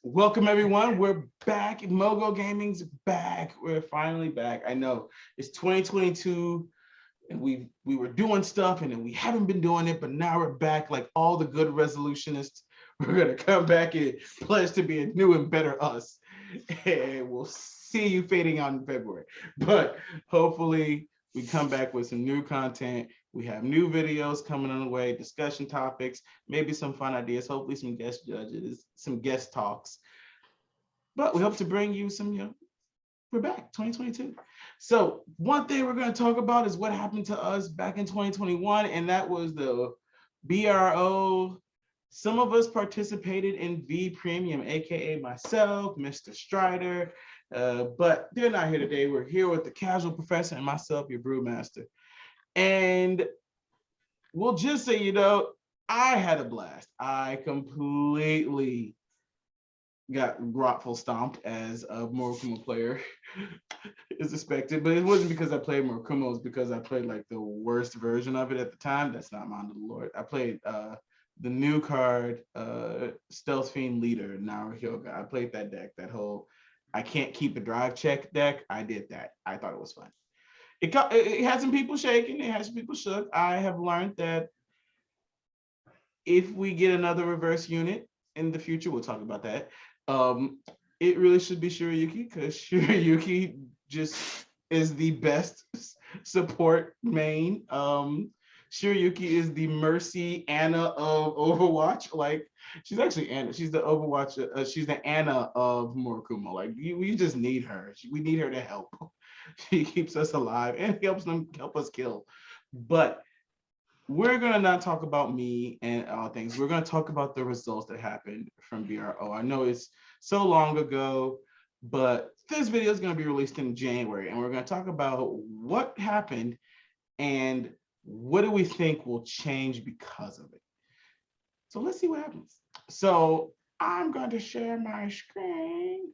Welcome everyone. We're back. MOGO Gaming's back. We're finally back. I know it's 2022 and we were doing stuff and then we haven't been doing it, but now we're back like all the good resolutionists. We're gonna come back and pledge to be a new and better us. And we'll see you fading out in February. But hopefully we come back with some new content. We have new videos coming on the way, discussion topics, maybe some fun ideas, hopefully some guest judges, some guest talks. But we hope to bring you some, we're back, 2022. So one thing we're going to talk about is what happened to us back in 2021, and that was the BRO. Some of us participated in V Premium, aka myself, Mr. Strider, but they're not here today. We're here with the casual professor and myself, your brewmaster. And we'll just say, I had a blast. I completely got Grotful stomped as a Murakumo player is expected, but it wasn't because I played Murakumo, it was because I played like the worst version of it at the time. That's not Mind of the Lord. I played the new card, Stealth Fiend Leader, Naru Hyoga. I played that deck, that whole I can't keep a drive check deck. I did that. I thought it was fun. It had some people shaking, it had some people shook. I have learned that if we get another reverse unit in the future, we'll talk about that. It really should be Shiryuki because Shiryuki just is the best support main. Shiryuki is the Mercy Anna of Overwatch. Like she's actually Anna. She's the Overwatch. She's the Anna of Murakumo. Like we just need her. We need her to help. She keeps us alive and help us kill. But we're gonna not talk about me and all things. We're gonna talk about the results that happened from BRO. I know it's so long ago, but this video is gonna be released in January, and we're gonna talk about what happened and what do we think will change because of it. So let's see what happens. So I'm going to share my screen,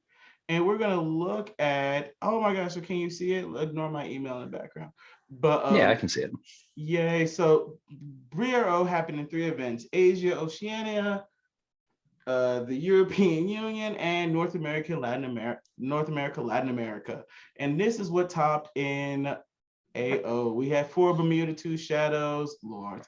and we're gonna look at. Oh my gosh! So can you see it? Ignore my email in the background. But Yeah, I can see it. yay. So BRO happened in 3 events: Asia, Oceania, the European Union, and North America, Latin America. And this is what topped in AO. We had 4 Bermuda, 2 Shadows, Lords,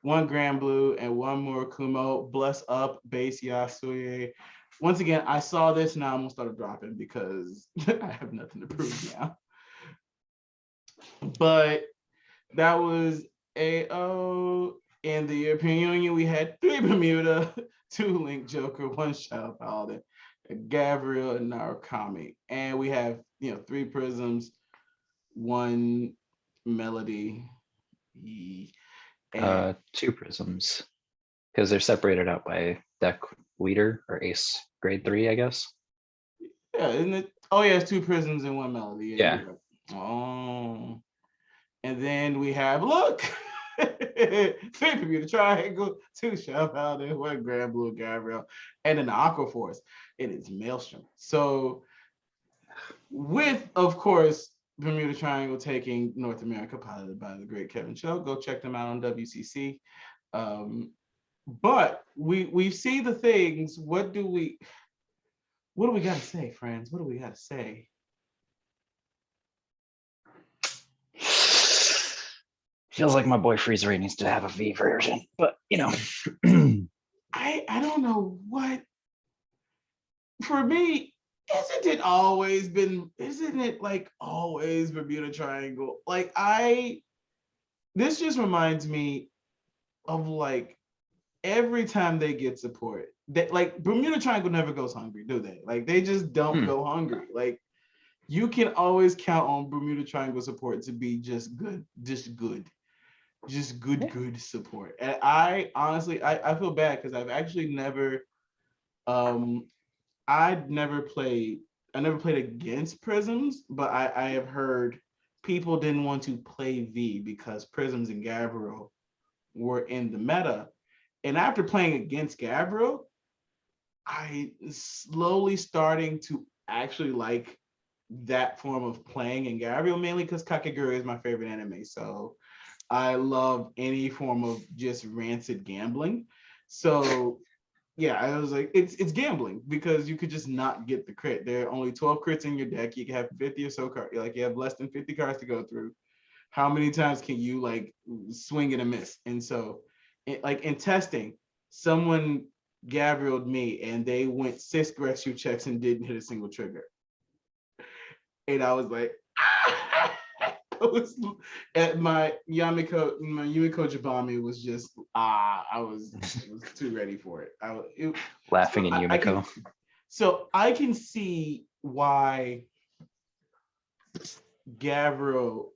1 Grand Blue, and 1 Murakumo. Bless up, base Yasuye. Once again, I saw this, now I'm gonna start dropping because I have nothing to prove now. But that was AO. In the European Union, we had 3 Bermuda, 2 Link Joker, 1 Shadow Paladin, Gabriel, and Narukami. And we have, 3 Prisms, 1 Melody. And 2 prisms because they're separated out by deck leader or ace grade 3, I guess. yeah, isn't it? Oh yeah, it's 2 Prisms and 1 Melody. Yeah. Right. Oh, and then we have look. 3 Bermuda Triangle, 2 Shadow Paladin, 1 Grand Blue Gabriel, and an Aqua Force. It is Maelstrom. So with, of course, Bermuda Triangle taking North America, piloted by the great Kevin Cho. Go check them out on WCC. But we see the things. What do we got to say, friends? What do we got to say? Feels like my boy Freeze Ray needs to have a V version, but I don't know what. For me, isn't it like always Bermuda Triangle? Like this just reminds me of like every time they get support, that like Bermuda Triangle never goes hungry, do they? Like they just don't go hungry. Like you can always count on Bermuda Triangle support to be just good, good support. And I honestly, I feel bad because I've actually never, I'd never played. I never played against Prisms, but I have heard people didn't want to play V because Prisms and Gabriel were in the meta. And after playing against Gabriel, I slowly starting to actually like that form of playing in Gabriel, mainly because Kakegurui is my favorite anime. So I love any form of just rancid gambling. So yeah, I was like, it's gambling because you could just not get the crit. There are only 12 crits in your deck. You can have 50 or so cards. Like you have less than 50 cards to go through. How many times can you like swing and a miss? And so, like in testing, someone Gabrieled me and they went 6 rescue checks and didn't hit a single trigger. And I was like, I was at my Yumiko Jabami was just I was too ready for it. Laughing So in I can Yumiko. so I can see why Gabriel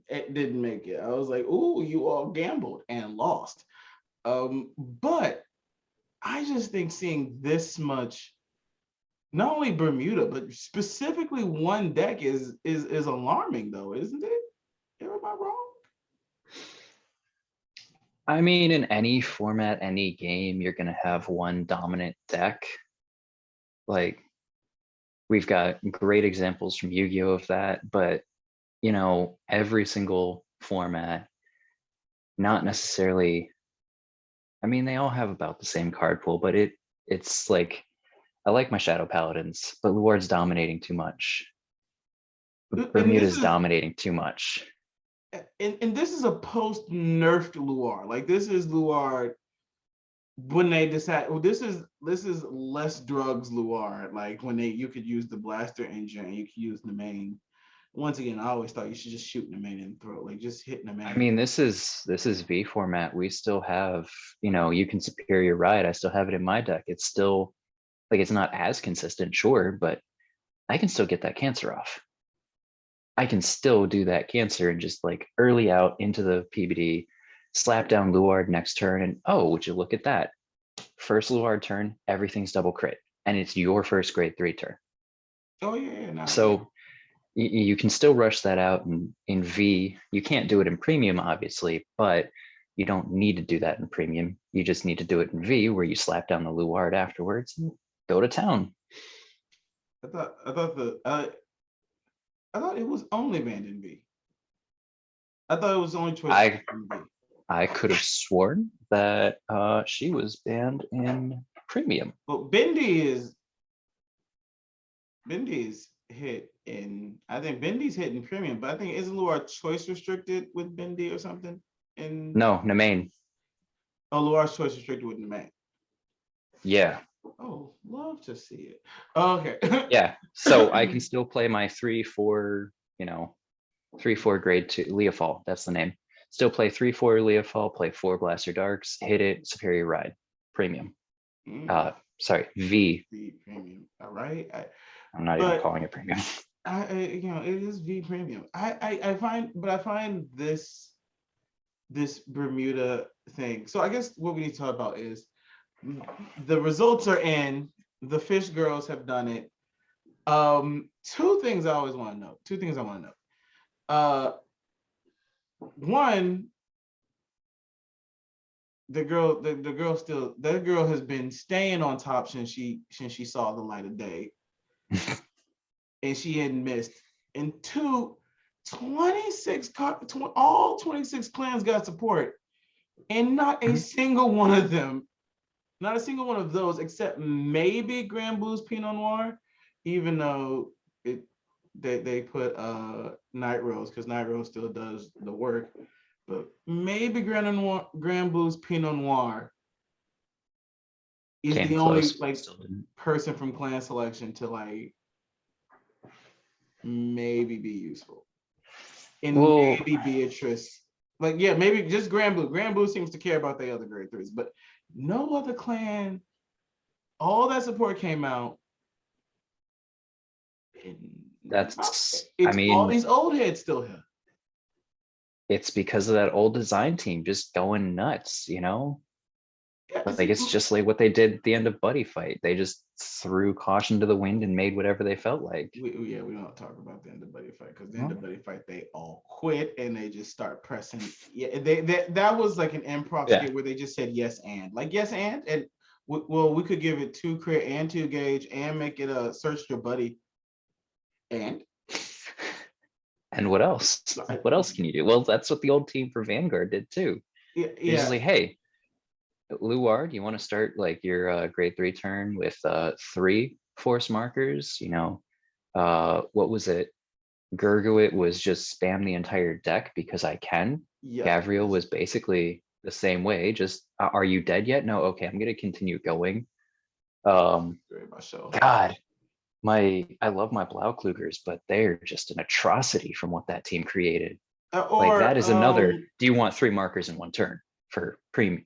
didn't make it. I was like, ooh, you all gambled and lost. But I just think seeing this much, not only Bermuda, but specifically one deck is alarming though, isn't it? Am I wrong? I mean, in any format, any game, you're gonna have one dominant deck. Like, we've got great examples from Yu-Gi-Oh! Of that, but every single format, not necessarily. I mean, they all have about the same card pool, but it's like, I like my Shadow Paladins, but Luard's dominating too much. And this Bermuda's is dominating too much. and this is a post nerfed Luar. Like this is Luar when they decide, well, this is less drugs Luar. Like when you could use the blaster engine and you could use the main. Once again, I always thought you should just shoot in the main and throw, like just hitting the main. I mean, this is V format. We still have, you can Superior Ride. I still have it in my deck. It's still like, it's not as consistent, sure, but I can still get that cancer off. I can still do that cancer and just like early out into the PBD, slap down Luard next turn, and oh, would you look at that? First Luard turn, everything's double crit, and it's your first grade 3 turn. Oh yeah, no, So you can still rush that out in V. You can't do it in premium, obviously, but you don't need to do that in premium. You just need to do it in V, where you slap down the Luard afterwards and go to town. I thought it was only banned in V. I thought it was the only choice in V. I could have sworn that she was banned in premium. Well, Bendy is hit in. I think Bendy's hit in premium, but I think isn't Luar choice restricted with Bendy or something? No, Nemain. Oh, Luar's choice restricted with Nemain. Yeah. Oh, love to see it. Okay. Yeah. So I can still play my 3/4, 3/4 grade 2 Leofall. That's the name. Still play 3/4 Leofall, play 4 Blaster Darks, hit it, Superior Ride, premium. Sorry, V. V premium. All right. I'm not even calling it premium. It is V premium. I find this Bermuda thing. So I guess what we need to talk about is the results are in. The Fish Girls have done it. Two things I always want to know. One, the girl has been staying on top since she saw the light of day. And she hadn't missed. And two, 26 all 26 clans got support, and not a single one of them, not a single one of those, except maybe Grand Blue's Pinot Noir, even though they put Night Rose, because Night Rose still does the work, but maybe Grand Blue's Pinot Noir is the only person from clan selection to like maybe be useful. And maybe Beatrice, like, yeah, maybe just Grand Blue. Grand Blue seems to care about the other grade 3s, but no other clan, all that support came out. All these old heads still here. It's because of that old design team just going nuts, Like, it's just like what they did at the end of Buddy Fight. They just threw caution to the wind and made whatever they felt like. We don't talk about the end of Buddy Fight, because the end of Buddy Fight, they all quit and they just start pressing. Yeah, that was like an improv skit where they just said yes and we could give it 2 crit and 2 gauge and make it a search your buddy. And what else? What else can you do? Well, that's what the old team for Vanguard did too. It's just like, hey, Luard, you want to start like your grade 3 turn with 3 force markers, what was it? Gurguit was just spam the entire deck because I can. Yes, Gavriel was basically the same way. Just are you dead yet? No. Okay, I'm gonna continue going. very much so. God, I love my Blauklugers, but they're just an atrocity from what that team created. Like that Or is another. Do you want 3 markers in one turn for premium,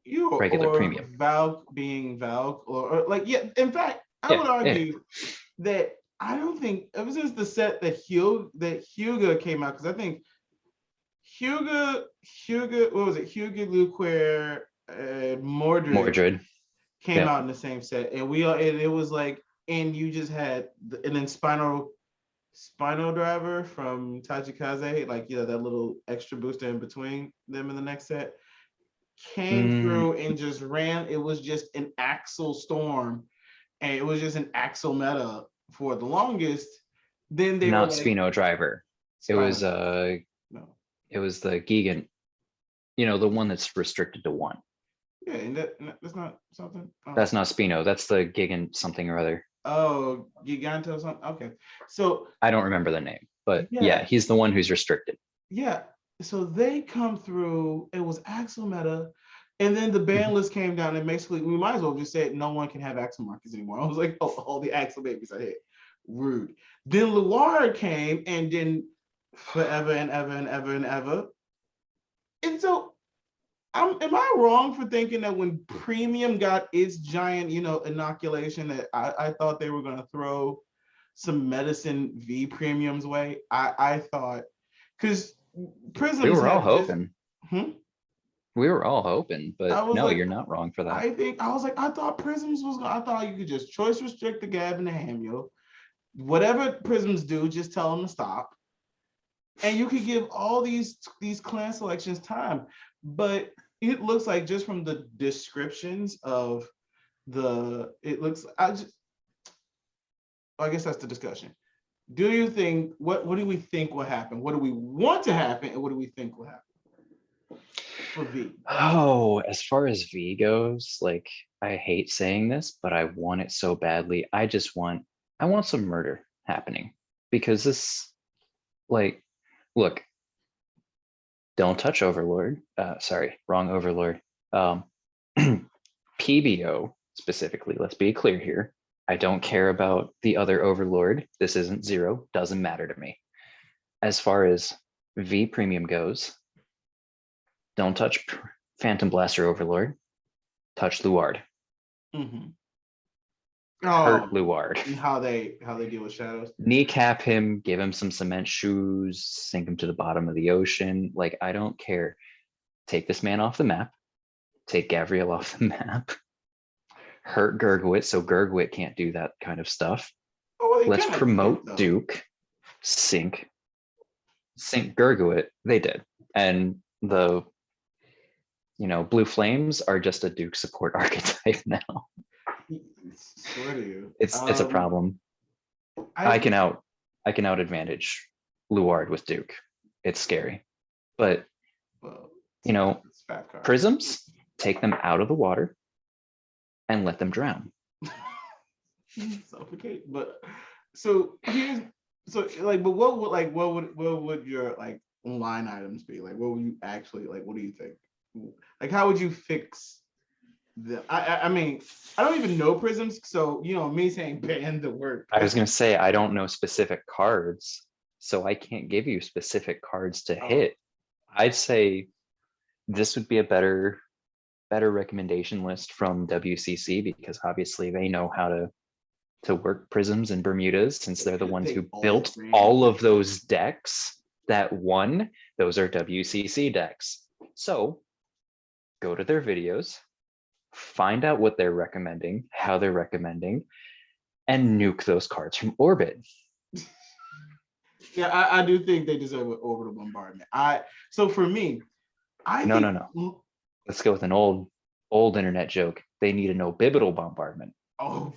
regular or premium? Valk being Valk, or like, yeah. In fact, I Yeah, would yeah. argue that I don't think ever since the set that Hyuga came out, because I think Hyuga, what was it? Hyuga, Luquare, Mordred Mordred. came Yeah. out in the same set, and it was like, and you just had and then Spinal Driver from Tachikaze, like, that little extra booster in between them in the next set, came Mm, through and just ran. It was just an Axel Storm, and it was just an Axel meta for the longest. Then they were not like Spino Driver. It was Spinal. No. it was the Gigant, the one that's restricted to 1. Yeah, and that's not something. Oh, That's not Spino. That's the Gigant something or other. oh, Giganto something. Okay, so I don't remember the name, but yeah, yeah, he's the one who's restricted. yeah. So they come through. It was Axel meta, and then the ban Mhm. list came down, and basically we might as well just say no one can have Axel markers anymore. I was like, oh, all the Axel babies are hit. Rude. Then Luard came, and then forever and ever and ever and ever. And so, am I wrong for thinking that when Premium got its giant, inoculation, that I thought they were going to throw some medicine V Premium's way? I thought, because We Prisms were all have just, hoping. hmm? We were all hoping, but I was no, like, you're not wrong for that. I thought Prisms was, I thought you could just choice restrict the Gab and the Hamule. Whatever Prisms do, just tell them to stop. And you could give all these clan selections time. But it looks like, just from the descriptions of I guess that's the discussion. Do you think, what do we think will happen? What do we want to happen, and what do we think will happen for V? Oh, as far as V goes, like I hate saying this, but I want it so badly. I want some murder happening because like, look, don't touch Overlord. Sorry, wrong Overlord. Um, PBO specifically, let's be clear here. I don't care about the other Overlord. This isn't 0, doesn't matter to me. As far as V Premium goes, don't touch Phantom Blaster Overlord, touch Luard. Mm-hmm. Hurt Oh, Luard. how they deal with shadows. Kneecap him, give him some cement shoes, sink him to the bottom of the ocean. Like, I don't care. Take this man off the map. Take Gavriel off the map. Hurt Gurguit so Gurguit can't do that kind of stuff. Oh, well, Let's kind of promote though. Duke. Sink Gurguit. They did. And the Blue Flames are just a Duke support archetype now. Swear to you. It's a problem. I can out advantage Luard with Duke. It's scary. But well, prisms, take them out of the water and let them drown. Suffocate. But so but what would your line items be? Like, what would you actually, what do you think? Like, how would you fix I mean, I don't even know prisms, so me saying ban the word. I was gonna say I don't know specific cards, so I can't give you specific cards to hit. I'd say this would be a better recommendation list from WCC, because obviously they know how to work prisms and Bermudas, since they're the ones who built all of those decks that won. Those are WCC decks. So go to their videos, find out what they're recommending, how they're recommending, and nuke those cards from orbit. Yeah, I do think they deserve an orbital bombardment. So for me, No. Let's go with an old internet joke. They need an orbital bombardment. Oh.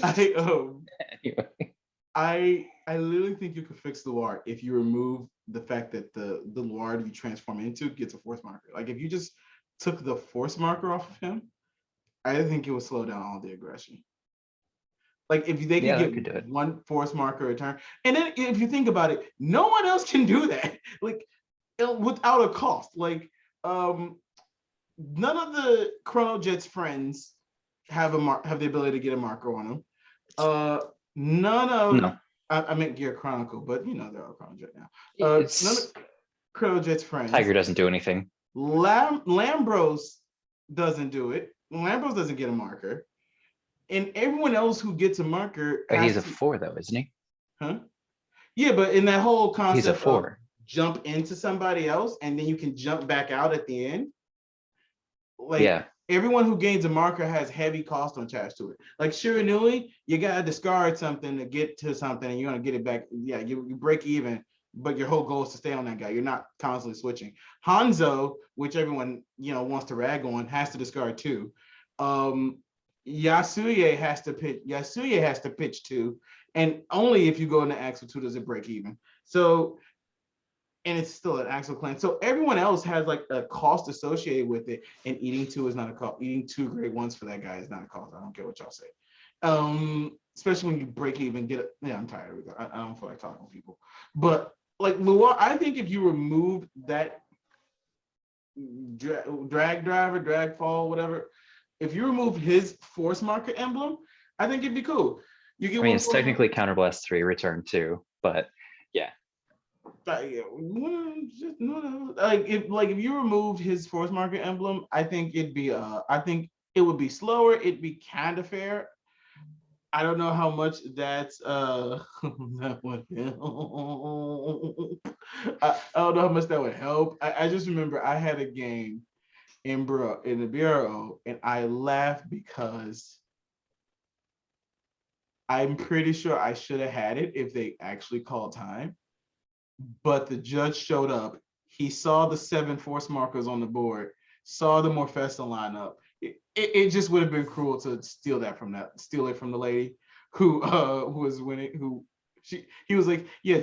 Anyway. I literally think you could fix the Luard if you remove the fact that the Luard you transform into gets a force marker. Like, if you just took the force marker off of him, I think it would slow down all the aggression. Like if they could Yeah, get that could do it. one force marker a turn, and then if you think about it, no one else can do that. Like without a cost. Like none of the Chrono Jet's friends have have the ability to get a marker on them. None of No, I meant Gear Chronicle, but you know they're all Chrono Jet now. None it's of Chrono Jet's friends. Tiger doesn't do anything. Lambros doesn't do it. Lambros doesn't get a marker, and everyone else who gets a marker But he's has a to, 4 though, isn't he? huh? Yeah, but in that whole He's a concept of 4. jump into somebody else and then you can jump back out at the end, like Yeah, everyone who gains a marker has heavy cost attached to it. Like Shiranui, you gotta discard something to get to something and you're gonna get it back. Yeah, you break even, but your whole goal is to stay on that guy. You're not constantly switching. Hanzo, which everyone wants to rag on, has to discard 2. Yasuye has to pitch 2, and only if you go into Axel 2 does it break even. So, and it's still an Axel clan. So everyone else has like a cost associated with it, and eating 2 is not a cost. Eating 2 grade 1s for that guy is not a cost. I don't care what y'all say. Especially when you break even, get it. Yeah, I'm tired of it. I don't feel like talking to people. But like Luar, I think if you remove that drag driver, drag fall, whatever, if you remove his force marker emblem, I think it'd be cool. You get I mean, one it's force technically Counterblast 3 return 2, but yeah. like if you removed his force marker emblem, I think it would be slower. It'd be kind of fair. I don't know how much that's that would help. I don't know how much that would help. I just remember I had a game in the bureau and I laughed because I'm pretty sure I should have had it if they actually called time. But the judge showed up. He saw the 7 force markers on the board, saw the Morfessa lineup. It just would have been cruel to steal it from the lady who was winning. He was like, yeah,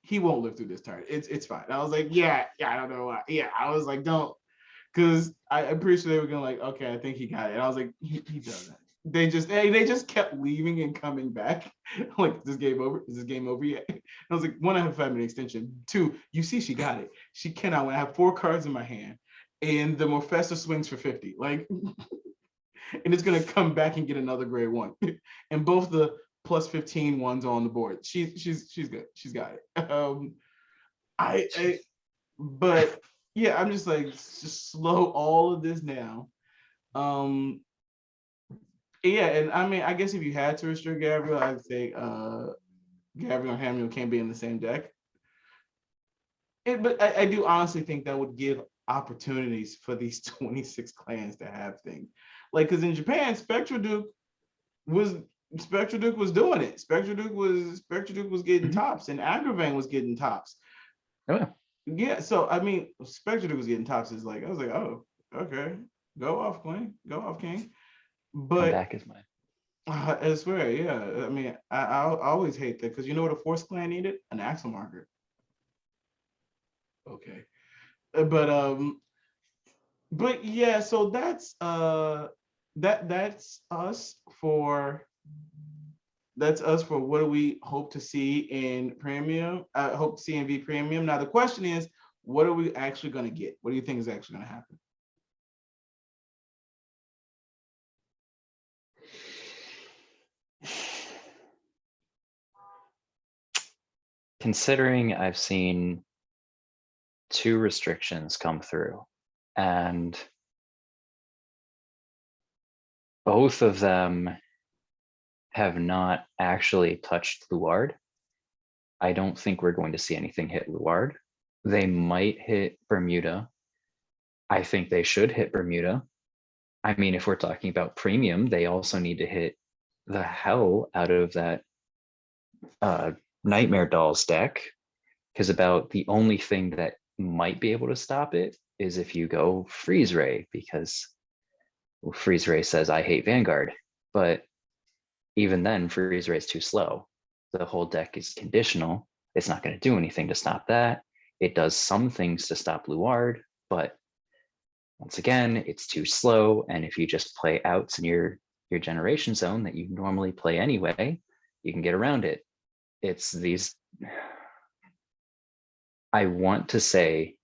he won't live through this turn. It's fine. I was like, yeah, I don't know why. Yeah, I was like, don't, because I'm pretty sure they were gonna like, okay, I think he got it. And I was like, he doesn't. They just kept leaving and coming back. Like, is this game over? Is this game over yet? I was like, 1, I have a 5-minute extension. 2, you see, she got it. She cannot win. I have 4 cards in my hand, and the Morfessa swings for 50. Like, and it's gonna come back and get another grade 1. And both the plus 15 ones on the board. She's good. She's got it. But yeah, I'm just like, just slow all of this down. Yeah, and I mean, I guess if you had to restrict Gabriel, I'd say Gabriel and Hamill can't be in the same deck. But I do honestly think that would give opportunities for these 26 clans to have things. Like, because in Japan, Spectral Duke was doing it. Spectral Duke was getting tops, and Agravain was getting tops. Oh, yeah. Yeah, so I mean, Spectral Duke was getting tops. Is like, I was like, oh, okay, go off, Queen, go off, King. Come But back is mine. I swear, yeah. I mean, I always hate that because you know what a force clan needed? An axle marker. Okay, but yeah. So that's us for what do we hope to see in premium. I hope to see in V premium. Now the question is, what are we actually going to get? What do you think is actually going to happen? Considering I've seen 2 restrictions come through, and both of them have not actually touched Luard, I don't think we're going to see anything hit Luard. They might hit Bermuda. I think they should hit Bermuda. I mean, if we're talking about premium, they also need to hit the hell out of that Nightmare Dolls deck, because about the only thing that might be able to stop it is if you go Freeze Ray, because Freeze Ray says, I hate Vanguard. But even then, Freeze Ray is too slow. The whole deck is conditional. It's not going to do anything to stop that. It does some things to stop Luard, but Once again, it's too slow. And if you just play outs in your generation zone that you normally play anyway, you can get around it. It's these, I want to say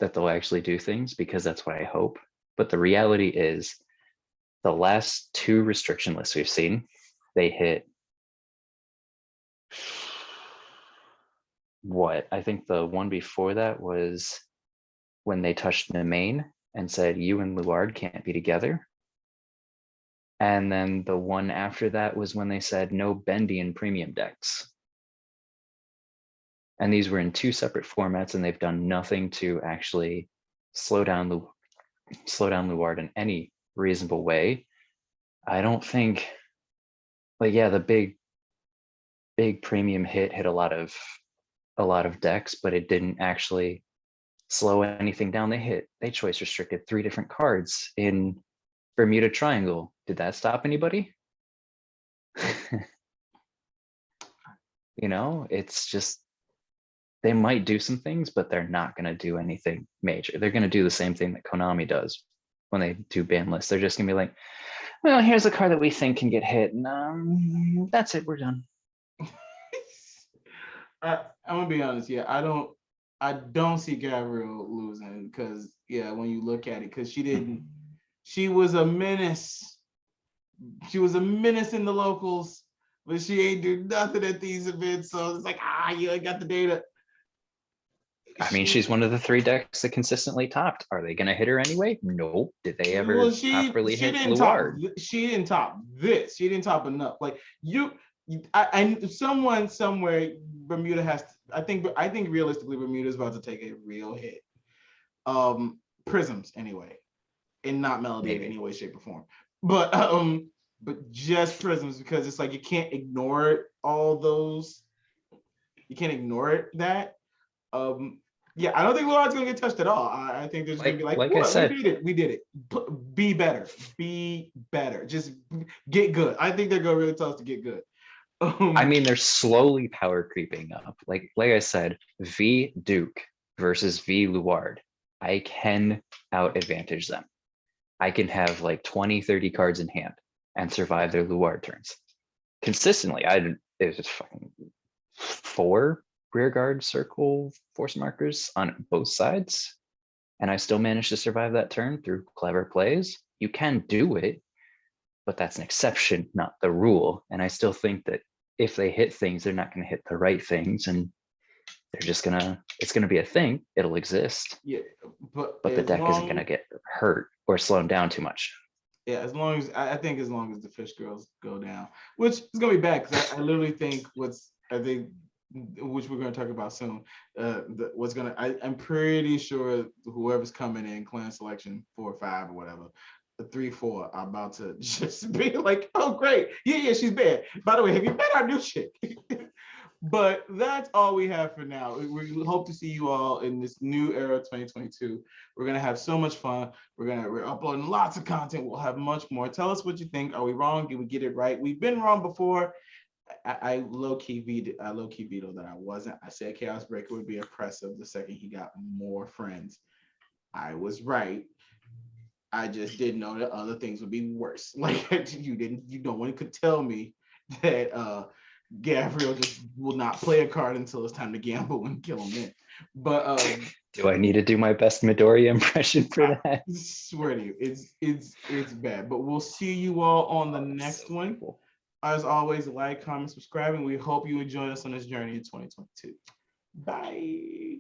that they'll actually do things because that's what I hope. But the reality is the last 2 restriction lists we've seen, they hit what? I think the one before that was when they touched the main and said, you and Luard can't be together. And then the one after that was when they said no bendy in premium decks. And these were in 2 separate formats, and they've done nothing to actually slow down Luard in any reasonable way. I don't think, like, yeah, the big premium hit a lot of decks, but it didn't actually slow anything down. They choice restricted 3 different cards in Bermuda Triangle. Did that stop anybody? You know, it's just, they might do some things, but they're not going to do anything major. They're going to do the same thing that Konami does when they do ban lists. They're just going to be like, well, here's a card that we think can get hit. And that's it. We're done. I'm gonna be honest. Yeah, I don't see Gabrielle losing because, yeah, when you look at it, because she was a menace. She was a menace in the locals, but she ain't do nothing at these events. So it's like, you ain't got the data. I mean, she's one of the 3 decks that consistently topped. Are they going to hit her anyway? Nope. Did they ever properly hit Luard? She didn't top this. She didn't top enough. Like someone somewhere, Bermuda has to, I think realistically Bermuda is about to take a real hit. Prisms anyway, and not Melody in any way, shape, or form. But just Prisms, because it's like you can't ignore all those. You can't ignore it. That. Yeah, I don't think Luard's gonna get touched at all. I think there's gonna be like I said, we did it. Be better. Just get good. I think they're gonna really tell us to get good. I mean, they're slowly power creeping up. Like I said, V Duke versus V Luard. I can out advantage them. I can have like 20, 30 cards in hand and survive their Luard turns. Consistently, it was just fucking 4 rear guard circle force markers on both sides, and I still managed to survive that turn through clever plays. You can do it, but that's an exception, not the rule. And I still think that if they hit things, they're not going to hit the right things, and they're just it's gonna be a thing. It'll exist. Yeah, but the deck isn't going to get hurt or slowed down too much. Yeah, as long as the fish girls go down, which is gonna be bad, because I literally think which we're going to talk about soon. I'm pretty sure whoever's coming in clan selection 4 or 5 or whatever, the 3-4 are about to just be like, oh great, yeah, she's bad. By the way, have you met our new chick? But that's all we have for now. We hope to see you all in this new era, 2022. We're gonna have so much fun. We're uploading lots of content. We'll have much more. Tell us what you think. Are we wrong? Did we get it right? We've been wrong before. I low-key vetoed that I wasn't. I said Chaos Breaker would be oppressive the second he got more friends. I was right. I just didn't know that other things would be worse. Like no one could tell me that Gabriel just will not play a card until it's time to gamble and kill him in. But do I need to do my best Midoriya impression for that? I swear to you, it's bad. But we'll see you all on the next one. Cool. As always, like, comment, subscribe, and we hope you enjoy us on this journey in 2022. Bye.